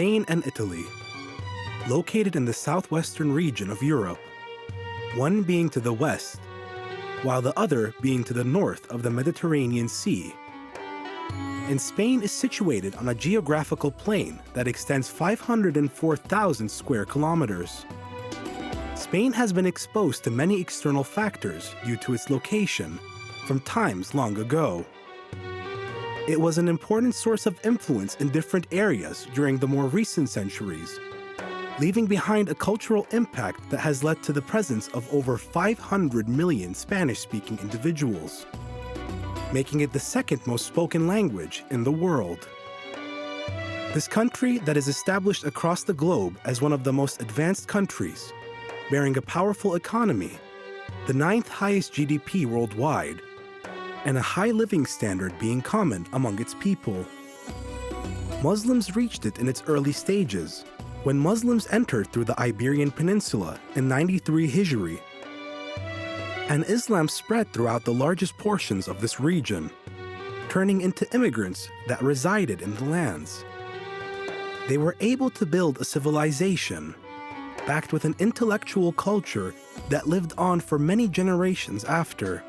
Spain and Italy, located in the southwestern region of Europe, one being to the west, while the other being to the north of the Mediterranean Sea. And Spain is situated on a geographical plane that extends 504,000 square kilometers. Spain has been exposed to many external factors due to its location from times long ago. It was an important source of influence in different areas during the more recent centuries, leaving behind a cultural impact that has led to the presence of over 500 million Spanish-speaking individuals, making it the second most spoken language in the world. This country that is established across the globe as one of the most advanced countries, bearing a powerful economy, the 9th highest GDP worldwide, and a high living standard being common among its people. Muslims reached it in its early stages, when Muslims entered through the Iberian Peninsula in 93 Hijri, and Islam spread throughout the largest portions of this region, turning into immigrants that resided in the lands. They were able to build a civilization backed with an intellectual culture that lived on for many generations after.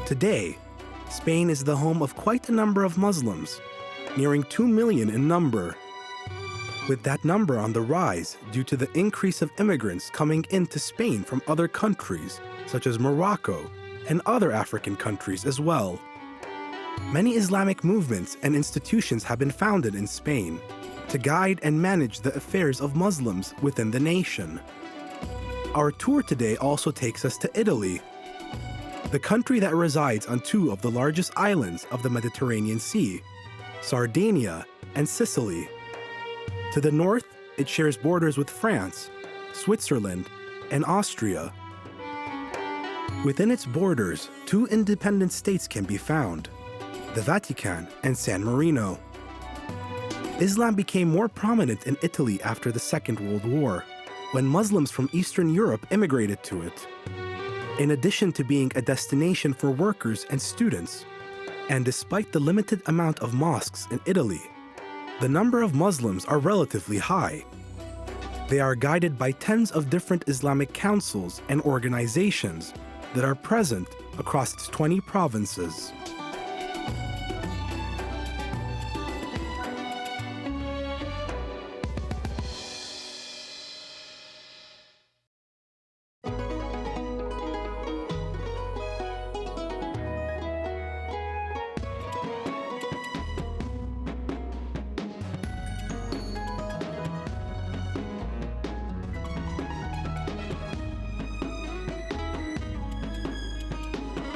Today, Spain is the home of quite a number of Muslims, nearing 2 million in number, with that number on the rise due to the increase of immigrants coming into Spain from other countries, such as Morocco and other African countries as well. Many Islamic movements and institutions have been founded in Spain to guide and manage the affairs of Muslims within the nation. Our tour today also takes us to Italy, the country that resides on two of the largest islands of the Mediterranean Sea, Sardinia and Sicily. To the north, it shares borders with France, Switzerland, and Austria. Within its borders, two independent states can be found, the Vatican and San Marino. Islam became more prominent in Italy after the Second World War, when Muslims from Eastern Europe immigrated to it. In addition to being a destination for workers and students, and despite the limited amount of mosques in Italy, the number of Muslims are relatively high. They are guided by tens of different Islamic councils and organizations that are present across its 20 provinces.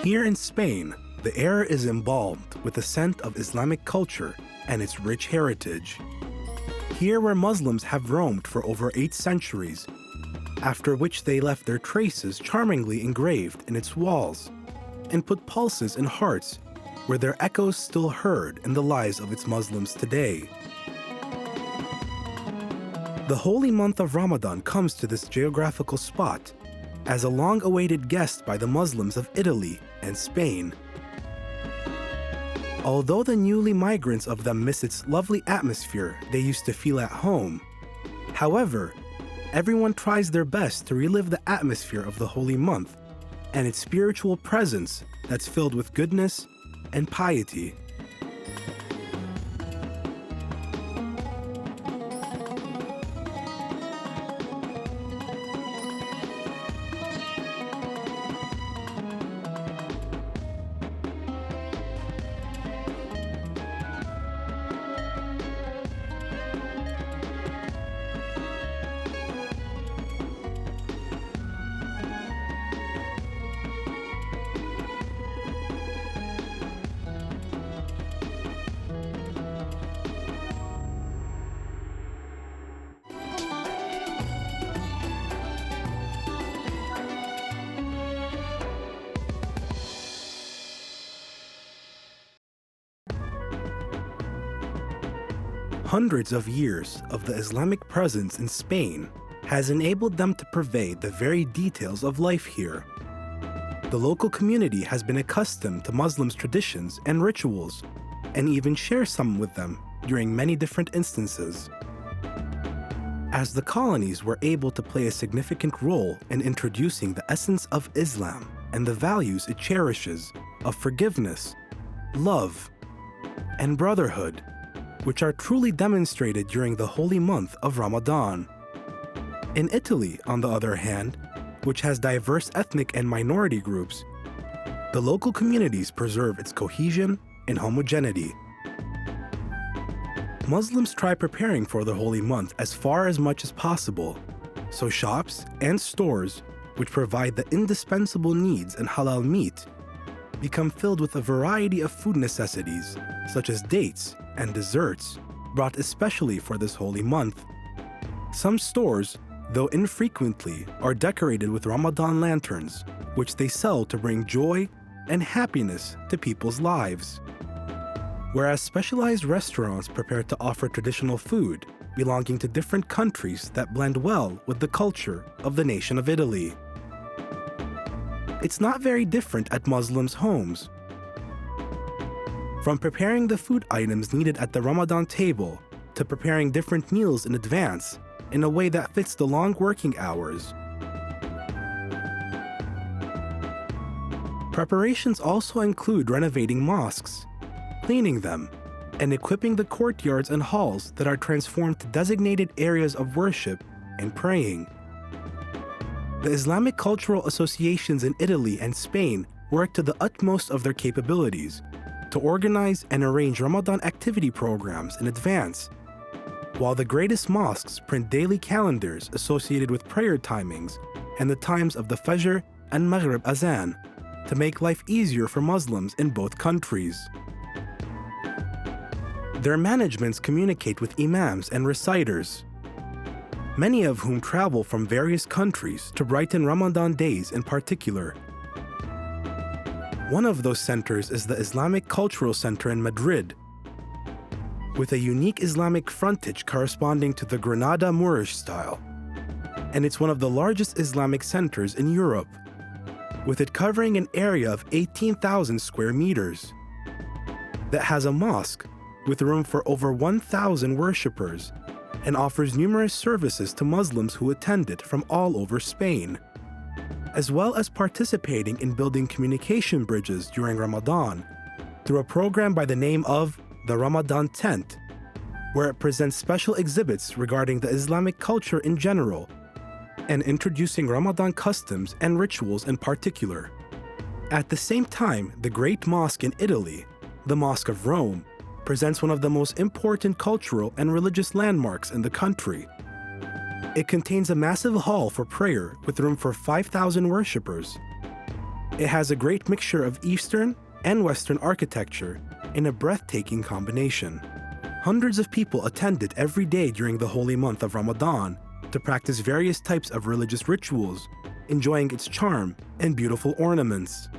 Here in Spain, the air is embalmed with the scent of Islamic culture and its rich heritage. Here where Muslims have roamed for over 8 centuries, after which they left their traces charmingly engraved in its walls, and put pulses in hearts where their echoes still heard in the lives of its Muslims today. The holy month of Ramadan comes to this geographical spot as a long-awaited guest by the Muslims of Italy and Spain. Although the newly migrants of them miss its lovely atmosphere they used to feel at home, however, everyone tries their best to relive the atmosphere of the holy month and its spiritual presence that's filled with goodness and piety. Hundreds of years of the Islamic presence in Spain has enabled them to pervade the very details of life here. The local community has been accustomed to Muslims' traditions and rituals, and even shares some with them during many different instances. as the colonies were able to play a significant role in introducing the essence of Islam and the values it cherishes of forgiveness, love, and brotherhood, which are truly demonstrated during the holy month of Ramadan. In Italy, on the other hand, which has diverse ethnic and minority groups, the local communities preserve its cohesion and homogeneity. Muslims try preparing for the holy month as far as much as possible, so shops and stores, which provide the indispensable needs in halal meat, become filled with a variety of food necessities, such as dates and desserts, brought especially for this holy month. Some stores, though infrequently, are decorated with Ramadan lanterns, which they sell to bring joy and happiness to people's lives. Whereas specialized restaurants prepare to offer traditional food belonging to different countries that blend well with the culture of the nation of Italy. It's not very different at Muslims' homes. From preparing the food items needed at the Ramadan table to preparing different meals in advance in a way that fits the long working hours. Preparations also include renovating mosques, cleaning them, and equipping the courtyards and halls that are transformed to designated areas of worship and praying. The Islamic cultural associations in Italy and Spain work to the utmost of their capabilities to organize and arrange Ramadan activity programs in advance, while the greatest mosques print daily calendars associated with prayer timings and the times of the Fajr and Maghrib Azan to make life easier for Muslims in both countries. Their managements communicate with imams and reciters, many of whom travel from various countries to brighten Ramadan days in particular. One of those centers is the Islamic Cultural Center in Madrid, with a unique Islamic frontage corresponding to the Granada Moorish style. And it's one of the largest Islamic centers in Europe, with it covering an area of 18,000 square meters, that has a mosque with room for over 1,000 worshippers and offers numerous services to Muslims who attend it from all over Spain, as well as participating in building communication bridges during Ramadan through a program by the name of the Ramadan Tent, where it presents special exhibits regarding the Islamic culture in general and introducing Ramadan customs and rituals in particular. At the same time, the Great Mosque in Italy, the Mosque of Rome, presents one of the most important cultural and religious landmarks in the country. It contains a massive hall for prayer with room for 5,000 worshippers. It has a great mixture of Eastern and Western architecture in a breathtaking combination. Hundreds of people attend it every day during the holy month of Ramadan to practice various types of religious rituals, enjoying its charm and beautiful ornaments.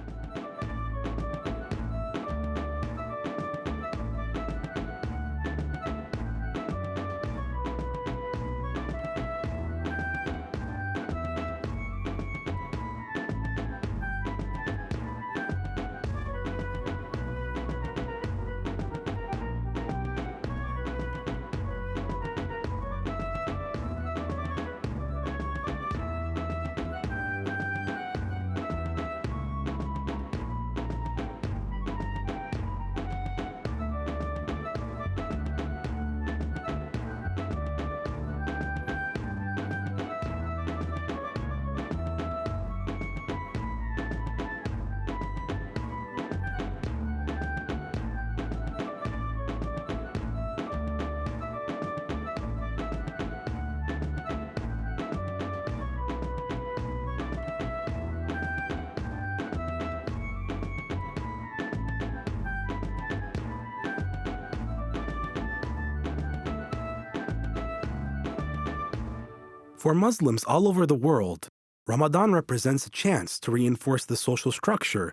For Muslims all over the world, Ramadan represents a chance to reinforce the social structure,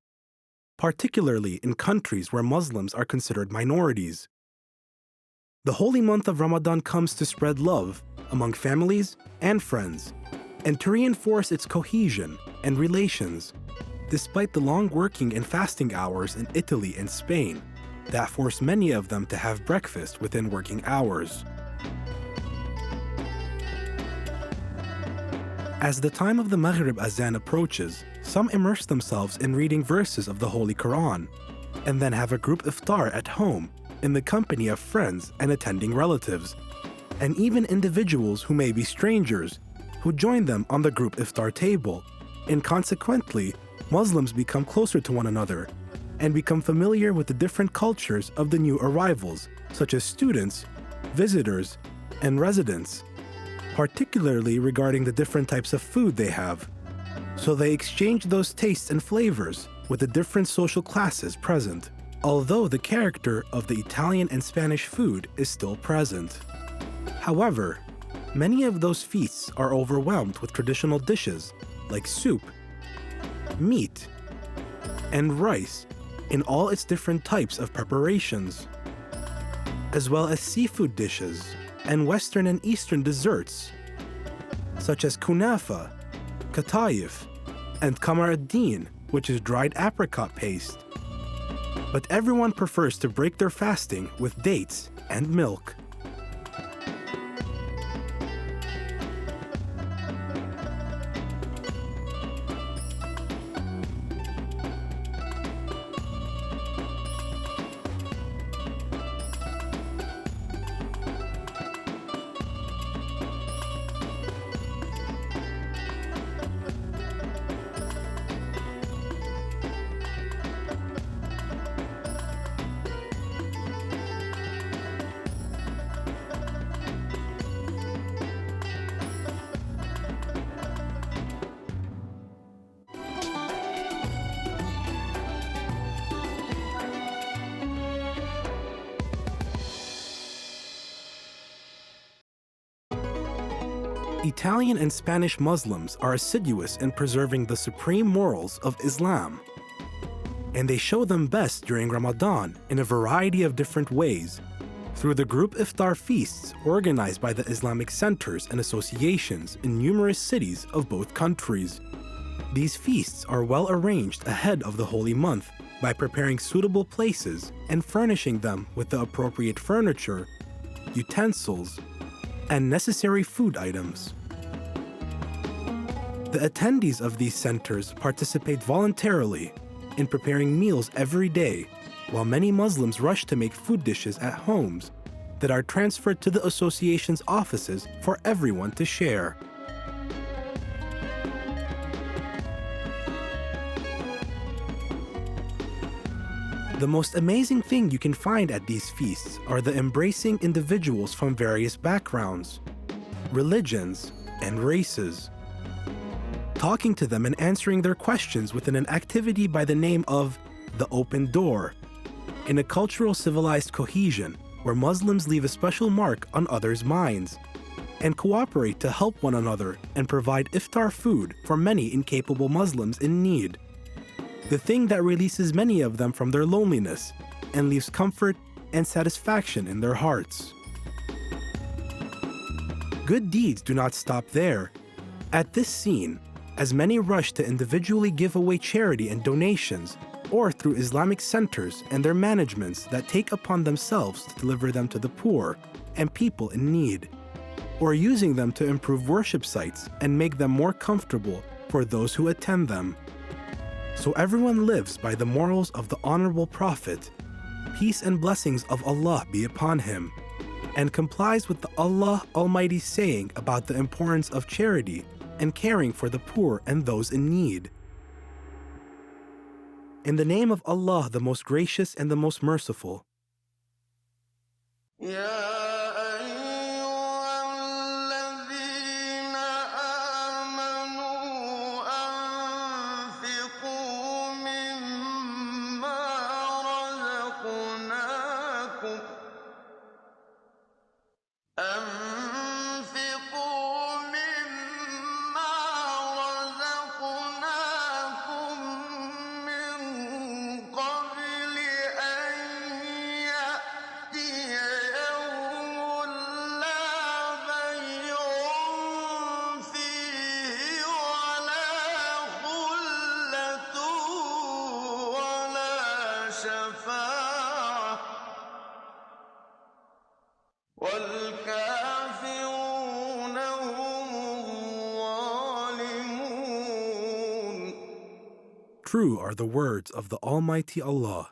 particularly in countries where Muslims are considered minorities. The holy month of Ramadan comes to spread love among families and friends, and to reinforce its cohesion and relations, despite the long working and fasting hours in Italy and Spain that force many of them to have breakfast within working hours. As the time of the Maghrib Azan approaches, some immerse themselves in reading verses of the Holy Quran, and then have a group iftar at home in the company of friends and attending relatives, and even individuals who may be strangers who join them on the group iftar table, and consequently, Muslims become closer to one another and become familiar with the different cultures of the new arrivals, such as students, visitors, and residents, particularly regarding the different types of food they have. So they exchange those tastes and flavors with the different social classes present, although the character of the Italian and Spanish food is still present. However, many of those feasts are overwhelmed with traditional dishes like soup, meat, and rice in all its different types of preparations, as well as seafood dishes and Western and Eastern desserts, such as kunafa, katayif, and kamar ad-din, which is dried apricot paste. But everyone prefers to break their fasting with dates and milk. Italian and Spanish Muslims are assiduous in preserving the supreme morals of Islam, and they show them best during Ramadan in a variety of different ways, through the group iftar feasts organized by the Islamic centers and associations in numerous cities of both countries. These feasts are well arranged ahead of the holy month by preparing suitable places and furnishing them with the appropriate furniture, utensils, and necessary food items. The attendees of these centers participate voluntarily in preparing meals every day, while many Muslims rush to make food dishes at homes that are transferred to the association's offices for everyone to share. The most amazing thing you can find at these feasts are the embracing individuals from various backgrounds, religions, and races, talking to them and answering their questions within an activity by the name of the Open Door, in a cultural civilized cohesion where Muslims leave a special mark on others' minds and cooperate to help one another and provide iftar food for many incapable Muslims in need, the thing that releases many of them from their loneliness and leaves comfort and satisfaction in their hearts. Good deeds do not stop there. At this scene, as many rush to individually give away charity and donations, or through Islamic centers and their managements that take upon themselves to deliver them to the poor and people in need, or using them to improve worship sites and make them more comfortable for those who attend them. So everyone lives by the morals of the Honorable Prophet, peace and blessings of Allah be upon him, and complies with the Allah Almighty's saying about the importance of charity and caring for the poor and those in need. In the name of Allah, the most gracious and the most merciful. والكافرون هم الظالمون true are the words of the Almighty Allah.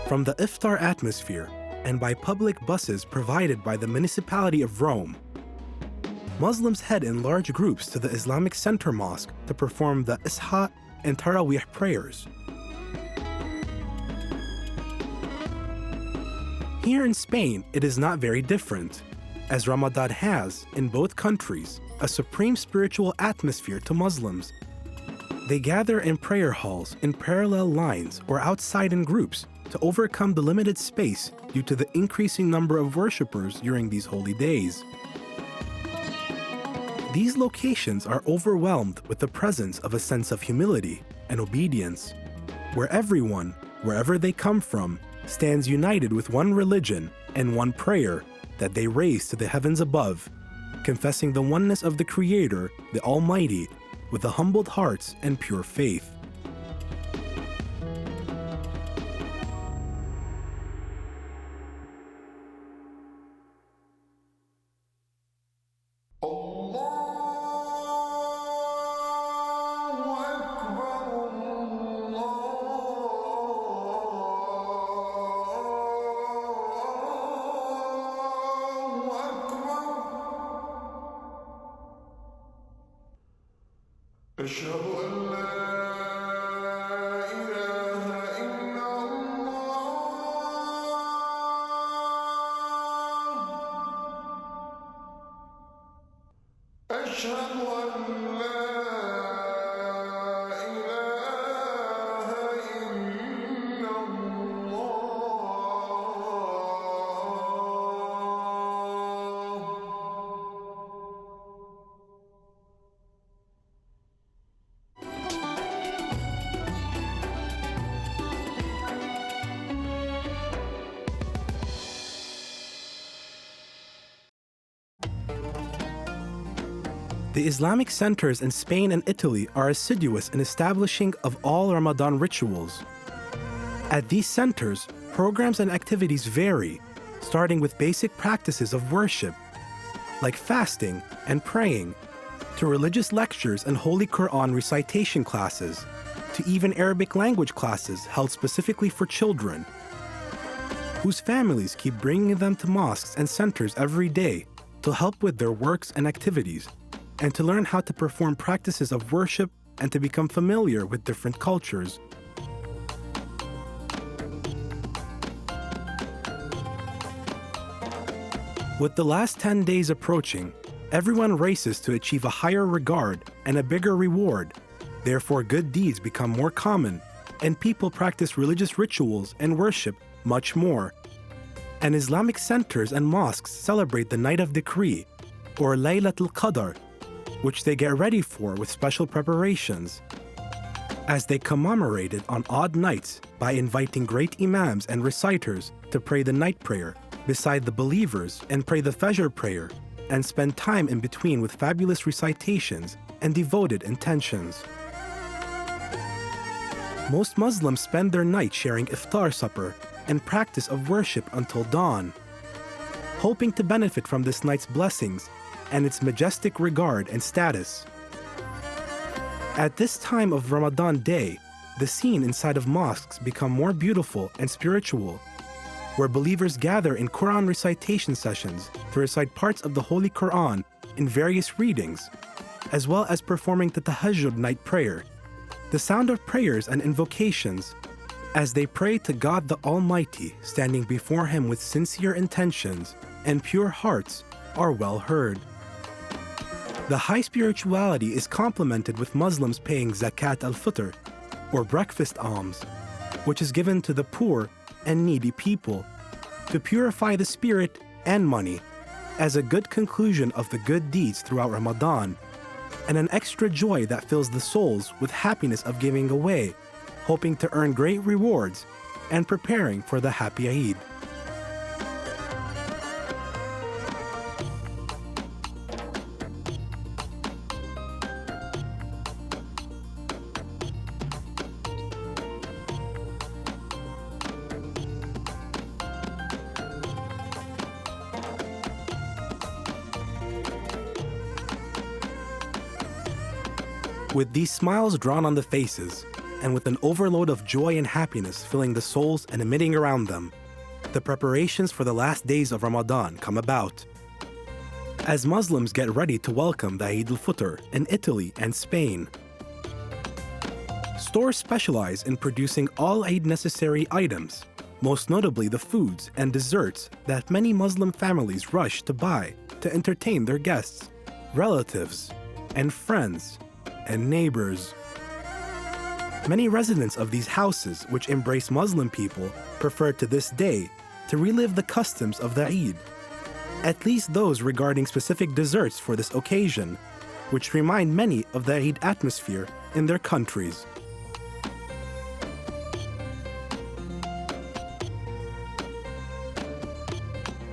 From the iftar atmosphere and by public buses provided by the municipality of Rome, Muslims head in large groups to the Islamic Center Mosque to perform the Isha and Taraweeh prayers. Here in Spain, it is not very different, as Ramadan has, in both countries, a supreme spiritual atmosphere to Muslims. They gather in prayer halls in parallel lines or outside in groups to overcome the limited space due to the increasing number of worshippers during these holy days. These locations are overwhelmed with the presence of a sense of humility and obedience, where everyone, wherever they come from, stands united with one religion and one prayer that they raise to the heavens above, confessing the oneness of the Creator, the Almighty, with the humbled hearts and pure faith. أشهد أن لا إله إلا الله أشهد أن لا إله إلا الله The Islamic centers in Spain and Italy are assiduous in establishing of all Ramadan rituals. At these centers, programs and activities vary, starting with basic practices of worship, like fasting and praying, to religious lectures and Holy Quran recitation classes, to even Arabic language classes held specifically for children, whose families keep bringing them to mosques and centers every day to help with their works and activities, and to learn how to perform practices of worship and to become familiar with different cultures. With the last 10 days approaching, everyone races to achieve a higher regard and a bigger reward. Therefore, good deeds become more common, and people practice religious rituals and worship much more. And Islamic centers and mosques celebrate the Night of Decree, or Laylatul Qadr, which they get ready for with special preparations, as they commemorate it on odd nights by inviting great imams and reciters to pray the night prayer beside the believers and pray the Fajr prayer, and spend time in between with fabulous recitations and devoted intentions. Most Muslims spend their night sharing iftar supper and practice of worship until dawn, hoping to benefit from this night's blessings and its majestic regard and status. At this time of Ramadan day, the scene inside of mosques become more beautiful and spiritual, where believers gather in Quran recitation sessions to recite parts of the Holy Quran in various readings, as well as performing the Tahajjud night prayer, the sound of prayers and invocations, as they pray to God the Almighty, standing before Him with sincere intentions and pure hearts, are well heard. The high spirituality is complemented with Muslims paying Zakat al-Fitr, or breakfast alms, which is given to the poor and needy people, to purify the spirit and money, as a good conclusion of the good deeds throughout Ramadan, and an extra joy that fills the souls with happiness of giving away, hoping to earn great rewards, and preparing for the happy Eid. With these smiles drawn on the faces, and with an overload of joy and happiness filling the souls and emitting around them, the preparations for the last days of Ramadan come about. As Muslims get ready to welcome the Eid al-Fitr in Italy and Spain, stores specialize in producing all Eid necessary items, most notably the foods and desserts that many Muslim families rush to buy to entertain their guests, relatives, and friends, and neighbors. Many residents of these houses, which embrace Muslim people, prefer to this day to relive the customs of the Eid, at least those regarding specific desserts for this occasion, which remind many of the Eid atmosphere in their countries.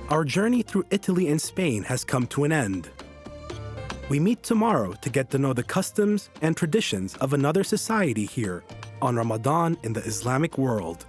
Our journey through Italy and Spain has come to an end. We meet tomorrow to get to know the customs and traditions of another society here on Ramadan in the Islamic world.